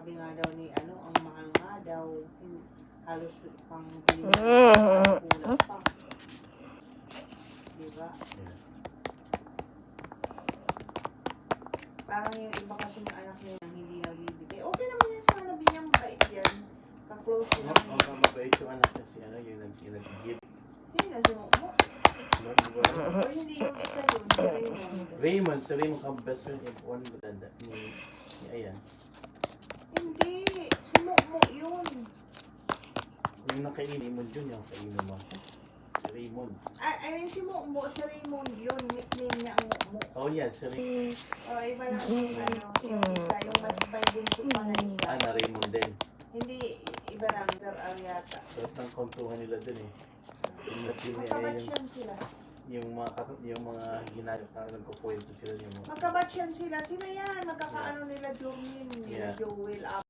Sabi nga daw ni ang mahal nga daw. Halos pang kulang pa. Diba? Yeah. Parang yung iba kasi ng anak niya hindi nagbibigay. Okay naman yan sa nabi niya, mabait yan. Ka-close ko lang. Ang mabait yung anak niya si yung nag-give. Sino na mo? O hindi yung isa yun, si Raymond. Raymond, si Raymond ang best friend if one maganda ni Ayan. Hindi, si Mokmok yun. Yung nakainin mo dyan, yung kainin mo. Si Raymond. I mean si Mokmok, si Raymond yun. Nickname niya ang Mokmok. Oh yan, si Raymond. O iba lang yung yung isa, yung mas may bunso pa na isa. Na Raymond din. Hindi, iba lang, Sir Ariata. Sarap ng kontuhan nila dun eh. Magkabatch yan sila. Yung mga ginagawa na nagkukwento sila yung mga... Magkabatch yan sila. Sila yan, magkakaano nila Jormin, nila Yeah. Joel,